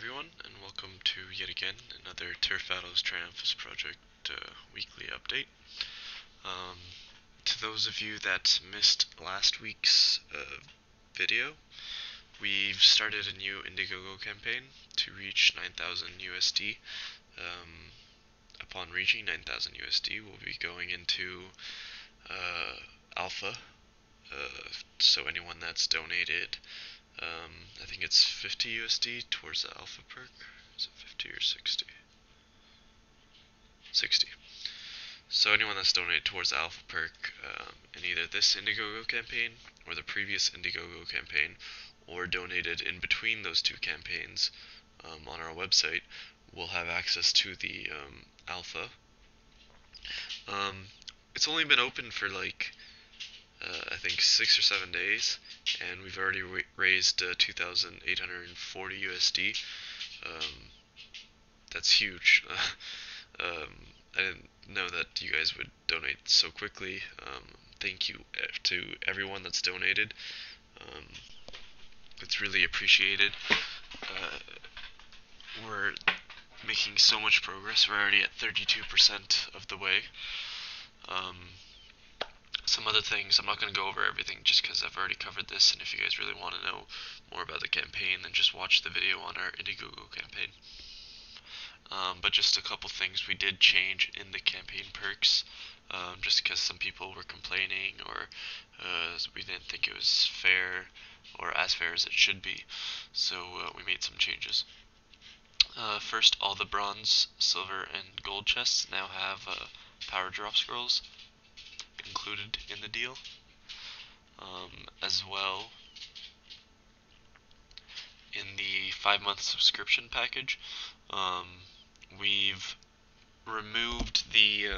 everyone, and welcome to yet again another TurfBattles Triumphus project weekly update. Um, to those of you that missed last week's video, we've started a new IndieGoGo campaign to reach 9,000 USD. Upon reaching 9,000 USD, we'll be going into alpha. So anyone that's donated I think it's 50 USD towards the alpha perk. Is it 50 or 60? 60. So anyone that's donated towards the alpha perk in either this IndieGoGo campaign or the previous IndieGoGo campaign, or donated in between those two campaigns on our website, will have access to the alpha. It's only been open for like I think 6 or 7 days, and we've already raised 2,840 USD. That's huge. I didn't know that you guys would donate so quickly. Thank you to everyone that's donated. It's really appreciated. We're making so much progress. We're already at 32% of the way. Some other things, I'm not going to go over everything just because I've already covered this, and if you guys really want to know more about the campaign, then just watch the video on our IndieGoGo campaign. But just a couple things we did change in the campaign perks, just because some people were complaining, or we didn't think it was fair, or as fair as it should be, so we made some changes. First, all the bronze, silver, and gold chests now have power drop scrolls included in the deal. As well, in the 5-month subscription package, we've removed the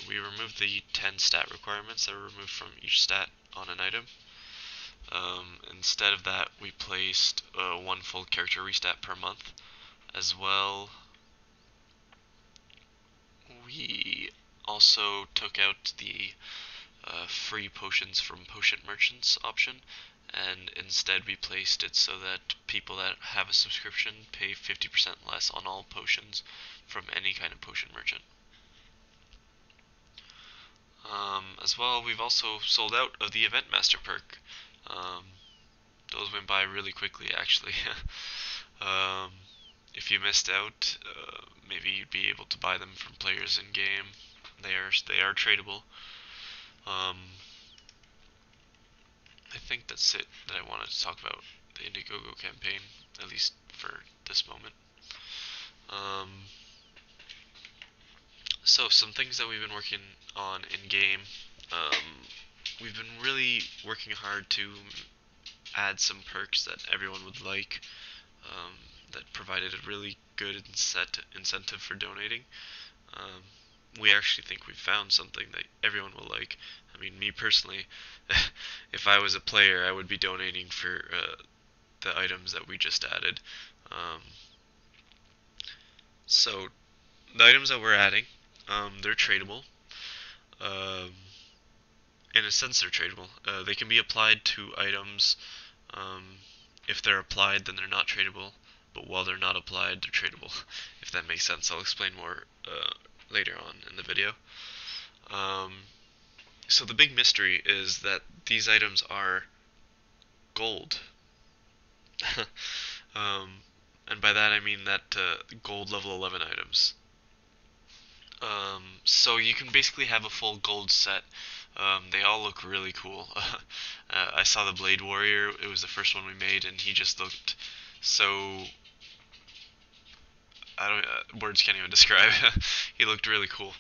we removed the 10 stat requirements that were removed from each stat on an item. Instead of that, we placed one full character restat per month. As well, we also took out the free potions from potion merchants option, and instead we placed it so that people that have a subscription pay 50% less on all potions from any kind of potion merchant. As well, we've also sold out of the Event Master perk. Those went by really quickly, actually. If you missed out, maybe you'd be able to buy them from players in game. They are tradable. I think that's it that I wanted to talk about the IndieGoGo campaign, at least for this moment. So some things that we've been working on in game. We've been really working hard to add some perks that everyone would like, that provided a really good incentive for donating. We actually think we've found something that everyone will like. I mean, me personally, if I was a player, I would be donating for the items that we just added. So, the items that we're adding, they're tradable. In a sense, they're tradable. They can be applied to items. If they're applied, then they're not tradable. But while they're not applied, they're tradable. If that makes sense, I'll explain more later on in the video. So the big mystery is that these items are gold. And by that I mean that gold level 11 items. So you can basically have a full gold set. They all look really cool. I saw the Blade Warrior, it was the first one we made, and he just looked so... words can't even describe. He looked really cool.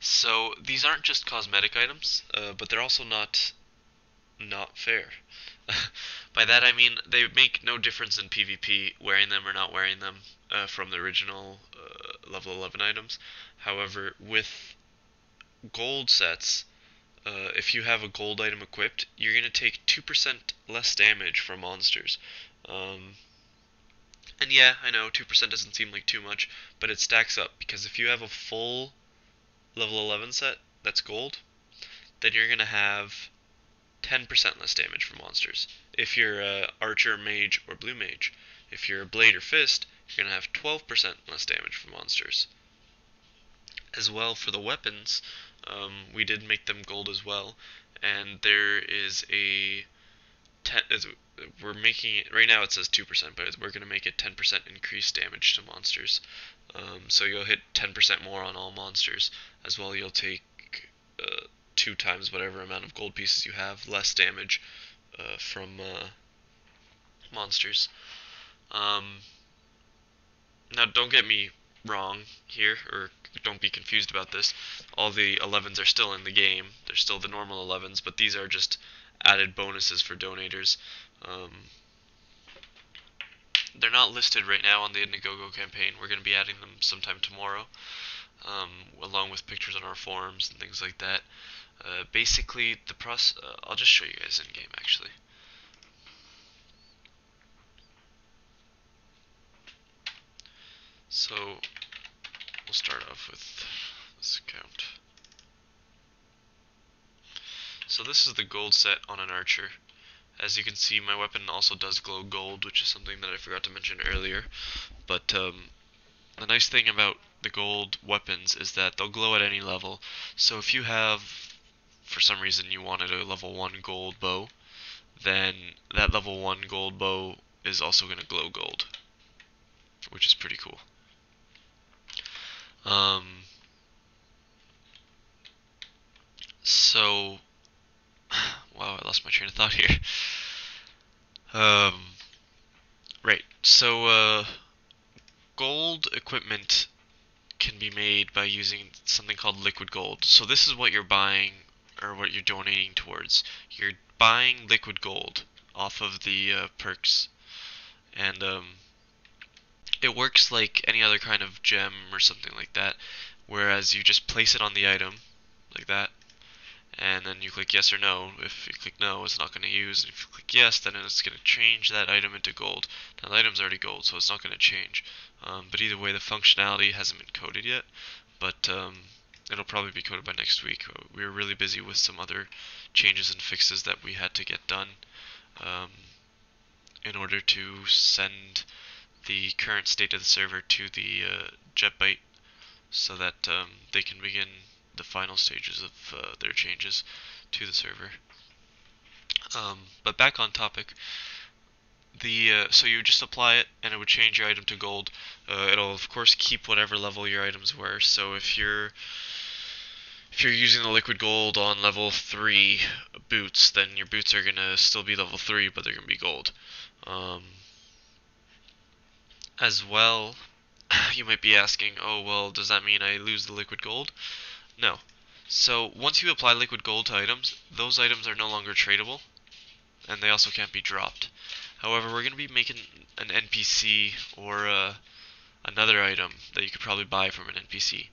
So these aren't just cosmetic items, but they're also not fair. By that I mean they make no difference in PvP wearing them or not wearing them from the original level 11 items. However, with gold sets, if you have a gold item equipped, you're going to take 2% less damage from monsters. And yeah, I know 2% doesn't seem like too much, but it stacks up, because if you have a full level 11 set that's gold, then you're going to have 10% less damage from monsters. If you're a archer, mage, or blue mage. If you're a blade or fist, you're going to have 12% less damage from monsters. As well, for the weapons, we did make them gold as well, and there is a we're making it right now. It says 2%, but we're gonna make it 10% increased damage to monsters. So you'll hit 10% more on all monsters. As well, you'll take 2 times whatever amount of gold pieces you have, less damage from monsters. Now, don't get me wrong here, or don't be confused about this. All the 11s are still in the game. They're still the normal 11s, but these are just added bonuses for donators. They're not listed right now on the IndieGoGo campaign. We're going to be adding them sometime tomorrow, along with pictures on our forums and things like that. Basically, the process. I'll just show you guys in game actually. So we'll start off with this account. So this is the gold set on an archer. As you can see, my weapon also does glow gold, which is something that I forgot to mention earlier. But the nice thing about the gold weapons is that they'll glow at any level. So if you have, for some reason, you wanted a level 1 gold bow, then that level 1 gold bow is also going to glow gold, which is pretty cool. So, wow, I lost my train of thought here. Right, so, gold equipment can be made by using something called liquid gold. So this is what you're buying, or what you're donating towards. You're buying liquid gold off of the perks, and it works like any other kind of gem or something like that, whereas you just place it on the item, like that, and then you click yes or no. If you click no, it's not going to use, and if you click yes, then it's going to change that item into gold. Now the item's already gold, so it's not going to change, but either way, the functionality hasn't been coded yet, but it'll probably be coded by next week. We were really busy with some other changes and fixes that we had to get done in order to send the current state of the server to the JetBite so that they can begin the final stages of their changes to the server. But back on topic, so you just apply it and it would change your item to gold. It'll of course keep whatever level your items were. So if you're using the liquid gold on level 3 boots, then your boots are gonna still be level 3, but they're gonna be gold. As well, you might be asking, oh well, does that mean I lose the liquid gold? No. So once you apply liquid gold to items, those items are no longer tradable, and they also can't be dropped. However, we're going to be making an NPC or another item that you could probably buy from an NPC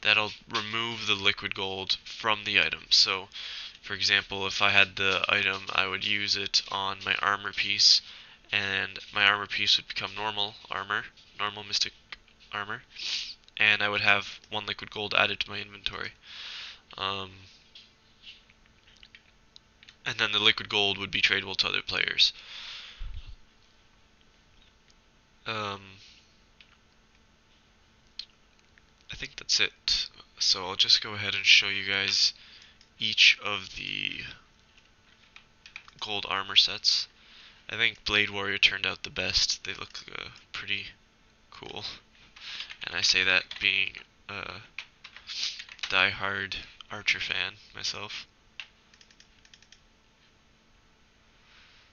that'll remove the liquid gold from the item. So, for example, if I had the item, I would use it on my armor piece, and my armor piece would become normal armor, normal mystic armor, and I would have 1 liquid gold added to my inventory. And then the liquid gold would be tradable to other players. I think that's it. So I'll just go ahead and show you guys each of the gold armor sets. I think Blade Warrior turned out the best. They look pretty cool. And I say that being a die-hard Archer fan myself.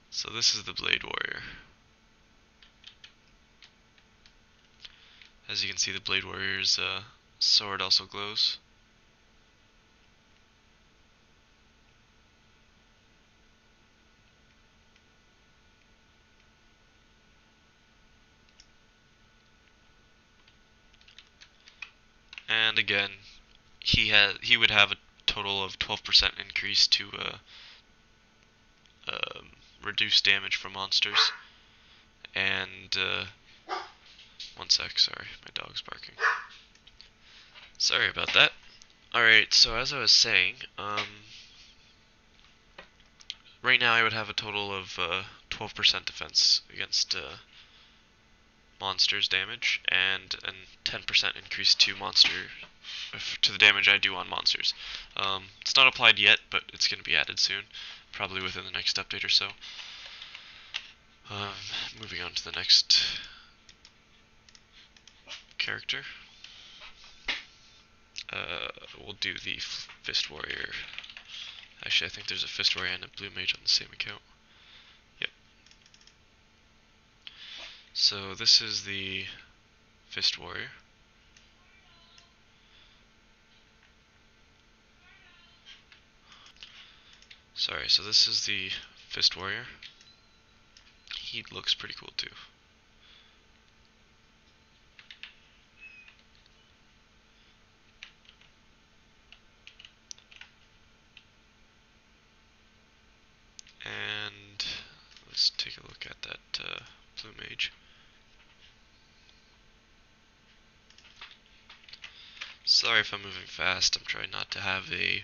So this is the Blade Warrior. As you can see, the Blade Warrior's sword also glows. And again, he would have a total of 12% increase to reduce damage from monsters. And one sec, sorry, my dog's barking. Sorry about that. Alright, so as I was saying, right now I would have a total of 12% defense against monsters damage, and a 10% increase to the damage I do on monsters. It's not applied yet, but it's going to be added soon, probably within the next update or so. Moving on to the next character. We'll do the Fist Warrior. Actually, I think there's a Fist Warrior and a Blue Mage on the same account. Yep. So this is the Fist Warrior. Sorry, so this is the Fist Warrior. He looks pretty cool too. And let's take a look at that Blue Mage. Sorry if I'm moving fast, I'm trying not to have a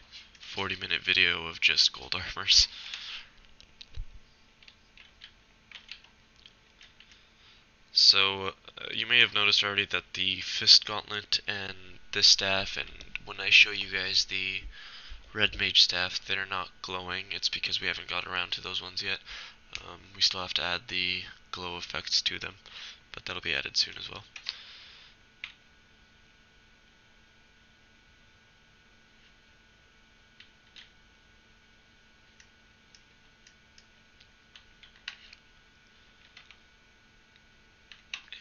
40-minute video of just gold armors. So, you may have noticed already that the Fist Gauntlet and this staff, and when I show you guys the Red Mage staff, they're not glowing. It's because we haven't got around to those ones yet. We still have to add the glow effects to them, but that'll be added soon as well.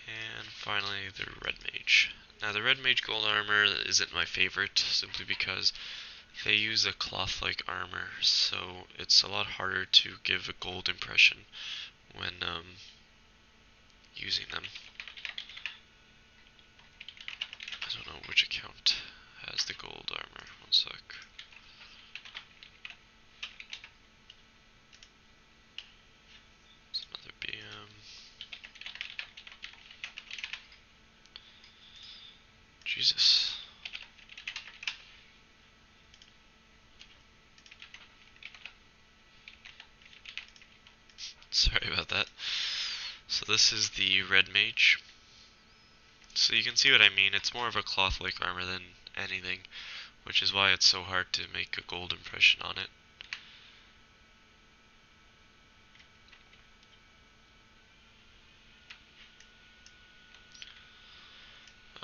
And finally, the Red Mage. Now, the Red Mage gold armor isn't my favorite, simply because they use a cloth-like armor, so it's a lot harder to give a gold impression when using them. I don't know which account has the gold armor. One sec. It's another BM. Jesus. Sorry about that. So this is the Red Mage. So you can see what I mean. It's more of a cloth-like armor than anything, which is why it's so hard to make a gold impression on it.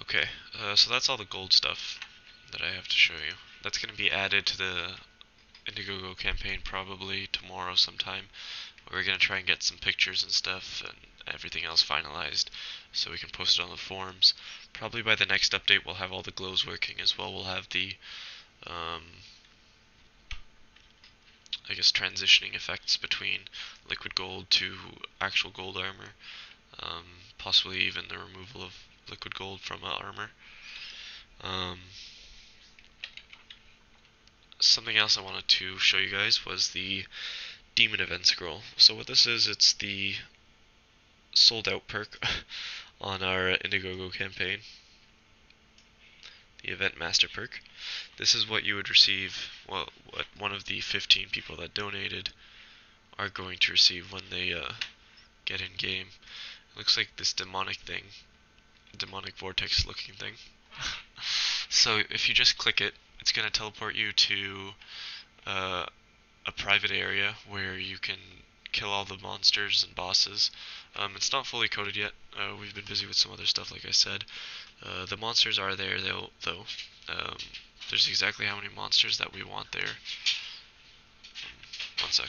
Okay, so that's all the gold stuff that I have to show you. That's going to be added to the IndieGoGo campaign probably tomorrow sometime. We're going to try and get some pictures and stuff and everything else finalized so we can post it on the forums. Probably by the next update we'll have all the glows working as well. We'll have the, I guess, transitioning effects between liquid gold to actual gold armor. Possibly even the removal of liquid gold from armor. Something else I wanted to show you guys was the Demon Event Scroll. So what this is, it's the sold out perk on our IndieGoGo campaign. The Event Master perk. This is what you would receive, well, what one of the 15 people that donated are going to receive when they get in game. It looks like this demonic thing, demonic vortex looking thing. So if you just click it, it's going to teleport you to a private area where you can kill all the monsters and bosses. It's not fully coded yet. We've been busy with some other stuff, like I said. The monsters are there, though. There's exactly how many monsters that we want there. One sec.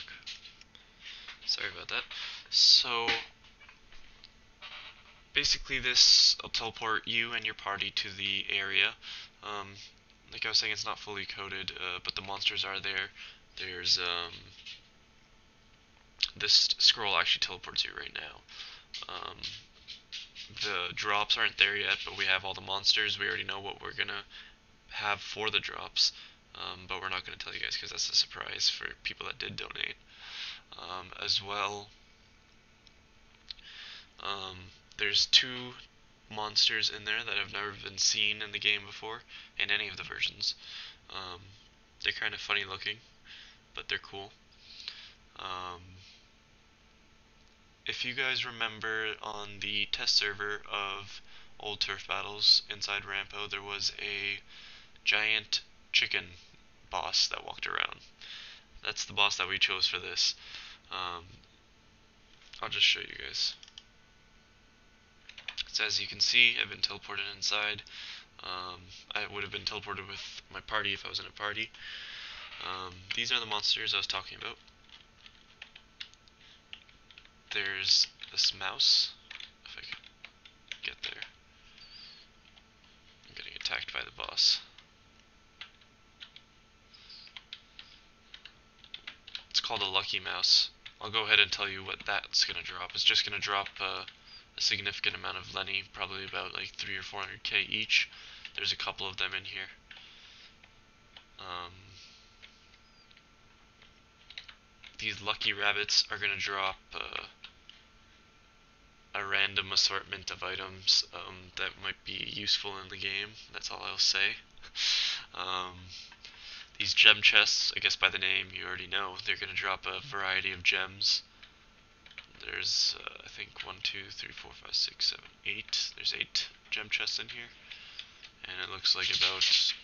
Sorry about that. So, basically this will teleport you and your party to the area. Like I was saying, it's not fully coded, but the monsters are there. There's, this scroll actually teleports you right now. The drops aren't there yet, but we have all the monsters. We already know what we're gonna have for the drops, but we're not gonna tell you guys because that's a surprise for people that did donate. As well, there's 2 monsters in there that have never been seen in the game before, in any of the versions. They're kind of funny looking, but they're cool. Um, if you guys remember on the test server of old Turf Battles inside Rampo, there was a giant chicken boss that walked around. That's the boss that we chose for this. Um, I'll just show you guys. So as you can see, I've been teleported inside. I would have been teleported with my party if I was in a party. These are the monsters I was talking about. There's this mouse. If I could get there. I'm getting attacked by the boss. It's called a lucky mouse. I'll go ahead and tell you what that's going to drop. It's just going to drop a significant amount of Lenny, probably about like 3 or 400k each. There's a couple of them in here. These lucky rabbits are going to drop a random assortment of items that might be useful in the game. That's all I'll say. These gem chests, I guess by the name you already know, they're going to drop a variety of gems. There's, I think, 1, 2, 3, 4, 5, 6, 7, 8. There's 8 gem chests in here. And it looks like about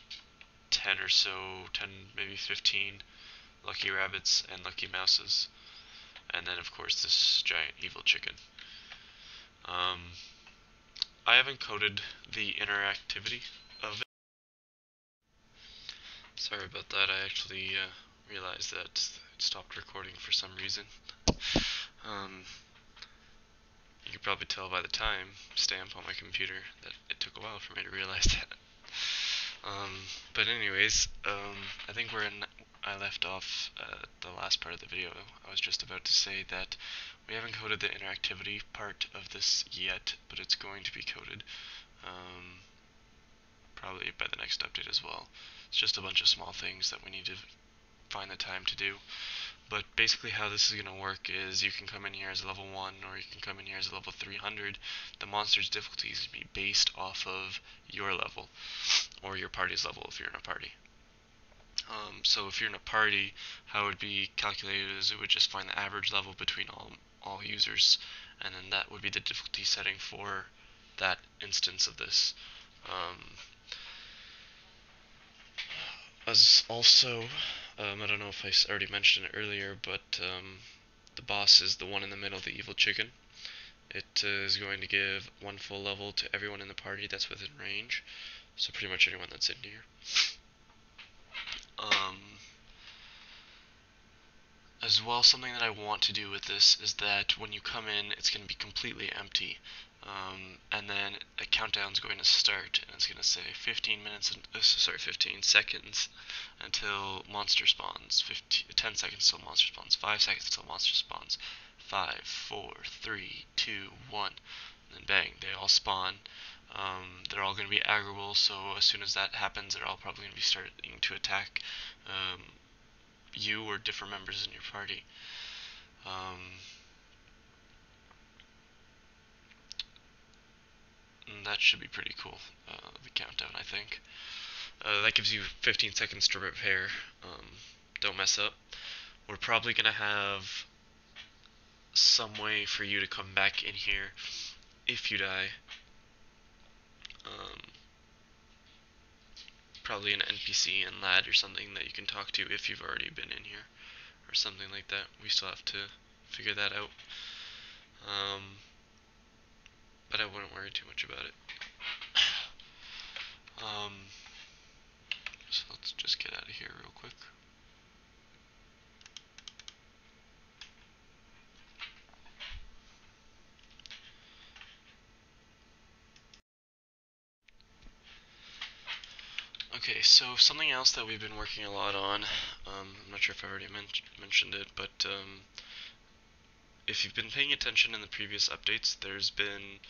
10 or so, 10, maybe 15 lucky rabbits and lucky mouses. And then, of course, this giant evil chicken. I haven't coded the interactivity of it. Sorry about that, I actually realized that it stopped recording for some reason. You could probably tell by the time stamp on my computer that it took a while for me to realize that. But anyways, I think I left off at the last part of the video. I was just about to say that we haven't coded the interactivity part of this yet, but it's going to be coded. Probably by the next update as well. It's just a bunch of small things that we need to find the time to do. But basically how this is going to work is you can come in here as a level 1 or you can come in here as a level 300. The monster's difficulty is going to be based off of your level or your party's level if you're in a party. So if you're in a party, how it would be calculated is it would just find the average level between all users, and then that would be the difficulty setting for that instance of this. As also, I don't know if I already mentioned it earlier, but the boss is the one in the middle, the evil chicken. It is going to give 1 full level to everyone in the party that's within range, so pretty much anyone that's in here. As well, something that I want to do with this is that when you come in, it's going to be completely empty. And then a countdown is going to start, and it's going to say 15 seconds until monster spawns, 10 seconds until monster spawns, 5 seconds until monster spawns, 5, 4, 3, 2, 1, and then bang, they all spawn. They're all going to be aggroable, so as soon as that happens, they're all probably going to be starting to attack you or different members in your party. And that should be pretty cool, the countdown, I think. That gives you 15 seconds to repair. Don't mess up. We're probably going to have some way for you to come back in here if you die. Probably an NPC and lad or something that you can talk to if you've already been in here, or something like that. We still have to figure that out. But I wouldn't worry too much about it. So let's just get out of here real quick. Okay, so something else that we've been working a lot on, I'm not sure if I already mentioned it, but if you've been paying attention in the previous updates, there's been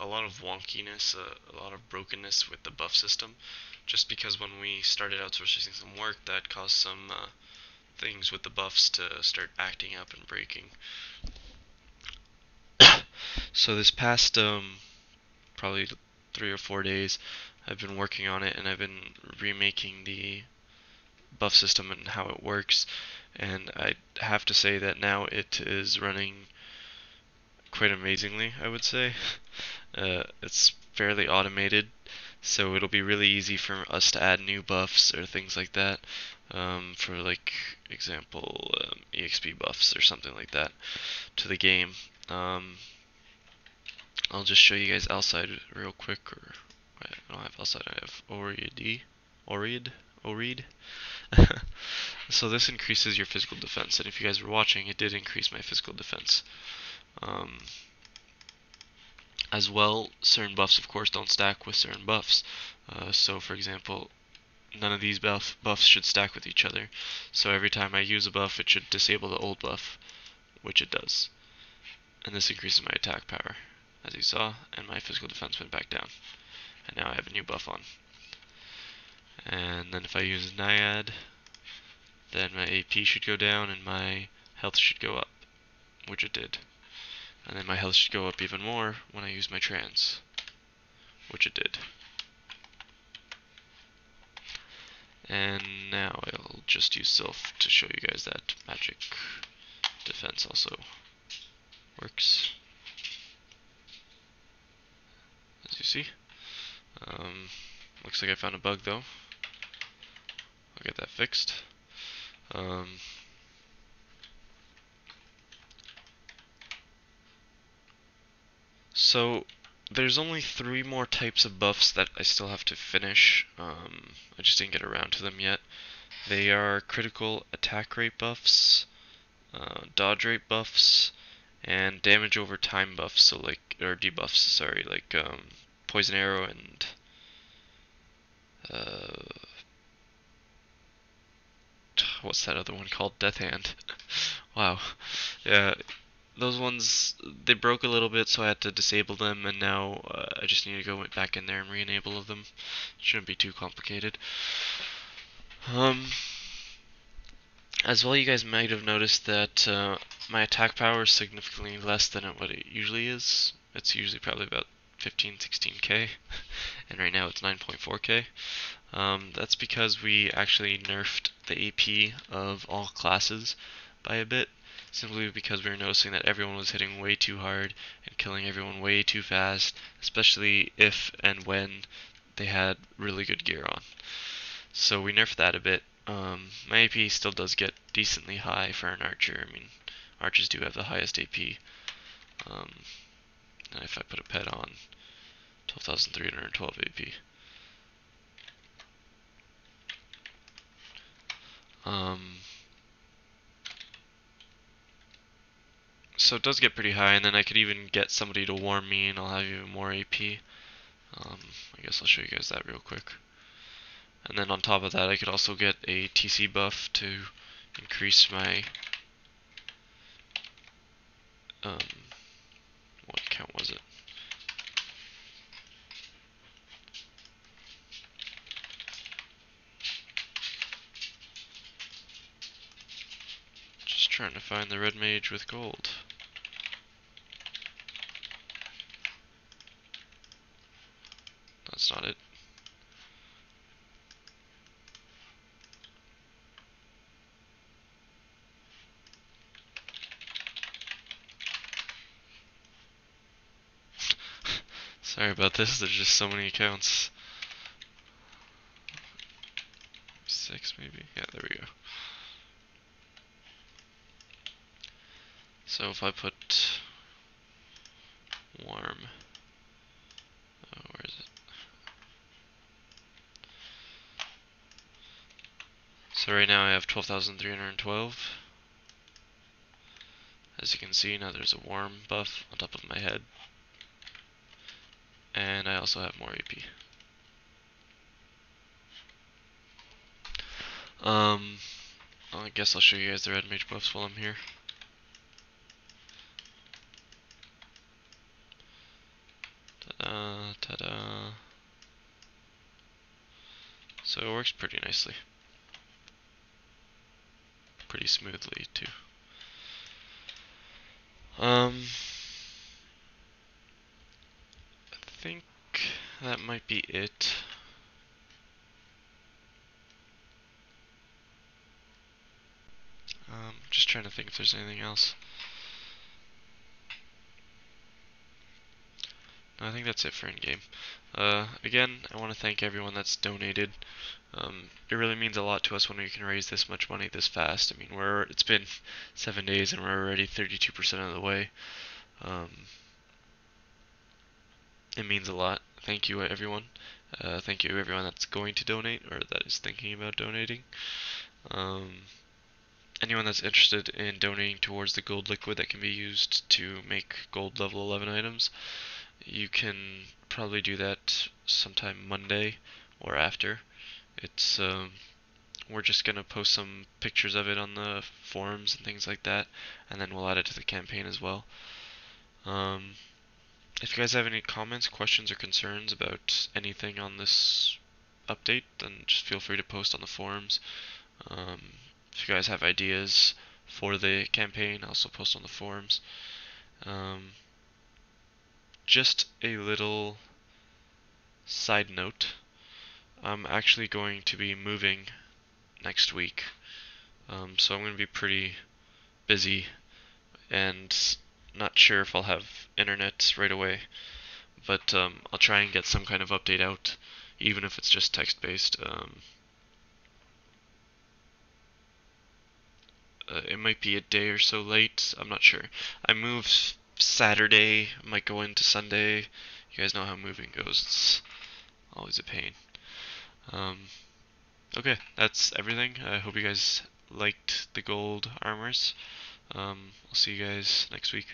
a lot of wonkiness, a lot of brokenness with the buff system, just because when we started outsourcing some work, that caused some things with the buffs to start acting up and breaking. So this past probably 3 or 4 days, I've been working on it, and I've been remaking the buff system and how it works, and I have to say that now it is running quite amazingly, I would say. It's fairly automated, so it'll be really easy for us to add new buffs or things like that. For like example, EXP buffs or something like that to the game. I'll just show you guys outside real quick, or I don't have outside, I have Oread. So this increases your physical defense, and if you guys were watching, it did increase my physical defense. As well, certain buffs, of course, don't stack with certain buffs. So, for example, none of these buffs should stack with each other. So every time I use a buff, it should disable the old buff, which it does. And this increases my attack power, as you saw, and my physical defense went back down. And now I have a new buff on. And then if I use Naiad, then my AP should go down and my health should go up, which it did. And then my health should go up even more when I use my trans, which it did. And now I'll just use Sylph to show you guys that magic defense also works, as you see. Looks like I found a bug though. I'll get that fixed. So there's only 3 more types of buffs that I still have to finish. I just didn't get around to them yet. They are critical attack rate buffs, dodge rate buffs, and damage over time buffs. So like, or debuffs, sorry, like poison arrow and what's that other one called? Death Hand. Wow. Yeah, those ones, they broke a little bit, so I had to disable them, and now I just need to go back in there and re-enable them. Shouldn't be too complicated. As well, you guys might have noticed that my attack power is significantly less than what it usually is. It's usually probably about 15, 16k, and right now it's 9.4k. That's because we actually nerfed the AP of all classes by a bit, simply because we were noticing that everyone was hitting way too hard and killing everyone way too fast, especially if and when they had really good gear on. So we nerfed that a bit. My AP still does get decently high for an archer. I mean, archers do have the highest AP. And if I put a pet on, 12,312 AP. So it does get pretty high, and then I could even get somebody to warm me, and I'll have even more AP. I guess I'll show you guys that real quick. And then on top of that, I could also get a TC buff to increase my what count was it? Just trying to find the red mage with gold. That's not it. Sorry about this, there's just so many accounts. 6 maybe? Yeah, there we go. So if I put warm, where is it? So right now I have 12,312. As you can see, now there's a warm buff on top of my head. And I also have more AP. I guess I'll show you guys the red mage buffs while I'm here. Ta-da, ta-da. So it works pretty nicely. Pretty smoothly, too. I think that might be it. Just trying to think if there's anything else. No, I think that's it for in-game. Again, I want to thank everyone that's donated. It really means a lot to us when we can raise this much money this fast. I mean, it's been 7 days and we're already 32% of the way. It means a lot. Thank you, everyone. Thank you, everyone that's going to donate or that is thinking about donating. Anyone that's interested in donating towards the gold liquid that can be used to make gold level 11 items, you can probably do that sometime Monday or after. It's we're just gonna post some pictures of it on the forums and things like that, and then we'll add it to the campaign as well. If you guys have any comments, questions, or concerns about anything on this update, then just feel free to post on the forums. If you guys have ideas for the campaign, also post on the forums. Just a little side note, I'm actually going to be moving next week, so I'm going to be pretty busy and not sure if I'll have internet right away, but I'll try and get some kind of update out, even if it's just text-based. It might be a day or so late, I'm not sure. I move Saturday, might go into Sunday. You guys know how moving goes, it's always a pain. Okay, that's everything. I hope you guys liked the gold armors. I'll see you guys next week.